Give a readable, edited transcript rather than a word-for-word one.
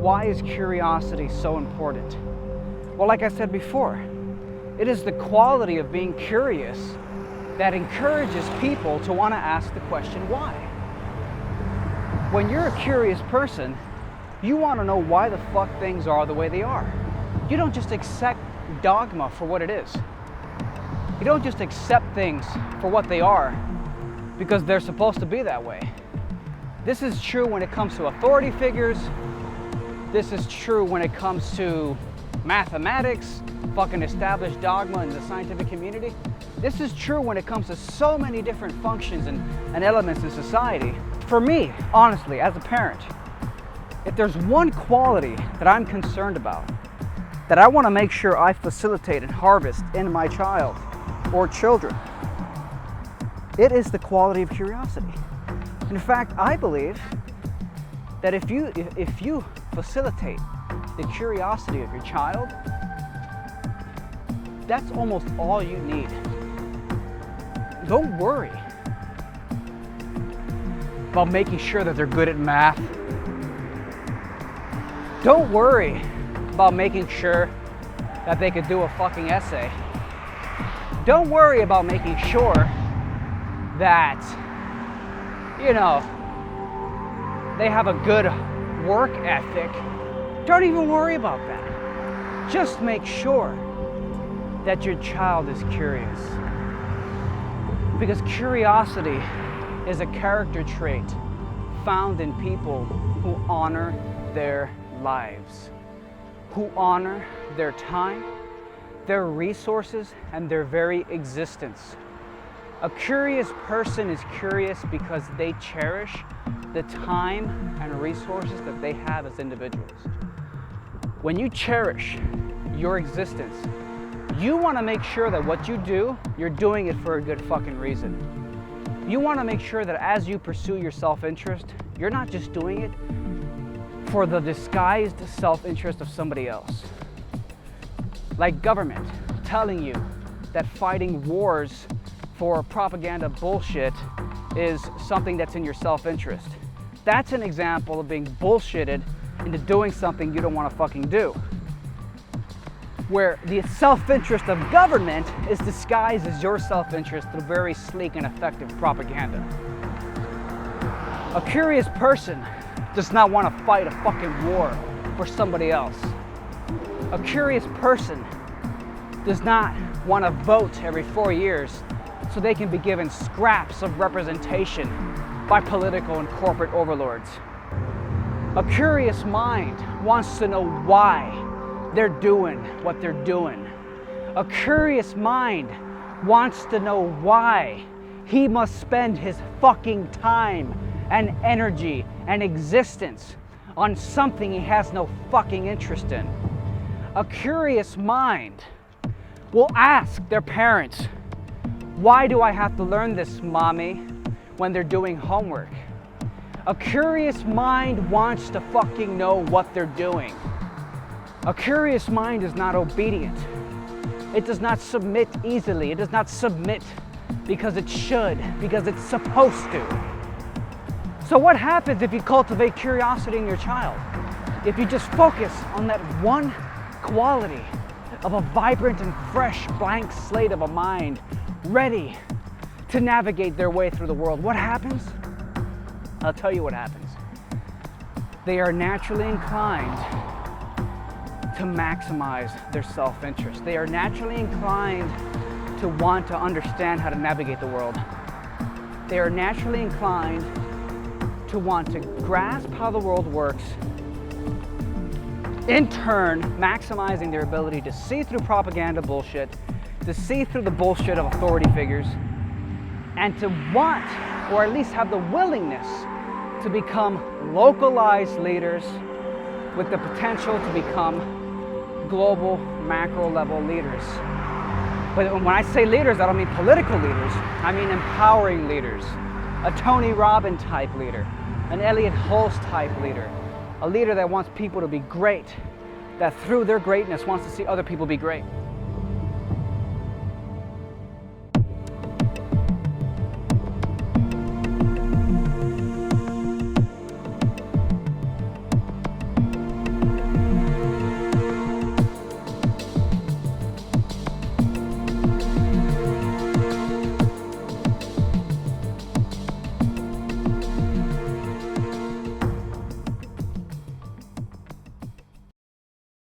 why is curiosity so important? Well, like I said before, it is the quality of being curious that encourages people to want to ask the question, why? When you're a curious person, you want to know why the fuck things are the way they are. You don't just accept dogma for what it is. You don't just accept things for what they are because they're supposed to be that way. This is true when it comes to authority figures. This is true when it comes to mathematics, fucking established dogma in the scientific community. This is true when it comes to so many different functions and elements in society. For me, honestly, as a parent, if there's one quality that I'm concerned about, that I want to make sure I facilitate and harvest in my child or children, it is the quality of curiosity. In fact, I believe that if you facilitate the curiosity of your child, that's almost all you need. Don't worry about making sure that they're good at math. Don't worry about making sure that they could do a fucking essay. Don't worry about making sure that, they have a good work ethic. Don't even worry about that. Just make sure that your child is curious. Because curiosity is a character trait found in people who honor their lives, who honor their time, their resources, and their very existence. A curious person is curious because they cherish the time and resources that they have as individuals. When you cherish your existence, you want to make sure that what you do, you're doing it for a good fucking reason. You want to make sure that as you pursue your self-interest, you're not just doing it for the disguised self-interest of somebody else. Like government telling you that fighting wars for propaganda bullshit is something that's in your self-interest. That's an example of being bullshitted into doing something you don't want to fucking do. Where the self-interest of government is disguised as your self-interest through very sleek and effective propaganda. A curious person does not want to fight a fucking war for somebody else. A curious person does not want to vote every 4 years so they can be given scraps of representation by political and corporate overlords. A curious mind wants to know why they're doing what they're doing. A curious mind wants to know why he must spend his fucking time and energy and existence on something he has no fucking interest in. A curious mind will ask their parents, "Why do I have to learn this, mommy?" when they're doing homework. A curious mind wants to fucking know what they're doing. A curious mind is not obedient. It does not submit easily. It does not submit because it should, because it's supposed to. So what happens if you cultivate curiosity in your child? If you just focus on that one quality of a vibrant and fresh blank slate of a mind ready to navigate their way through the world, what happens? I'll tell you what happens. They are naturally inclined to maximize their self-interest. They are naturally inclined to want to understand how to navigate the world. They are naturally inclined to want to grasp how the world works, in turn maximizing their ability to see through propaganda bullshit, to see through the bullshit of authority figures, and to want, or at least have the willingness, to become localized leaders with the potential to become global, macro level leaders. But when I say leaders, I don't mean political leaders. I mean empowering leaders. A Tony Robbins type leader, an Elliot Hulse type leader, a leader that wants people to be great, that through their greatness wants to see other people be great.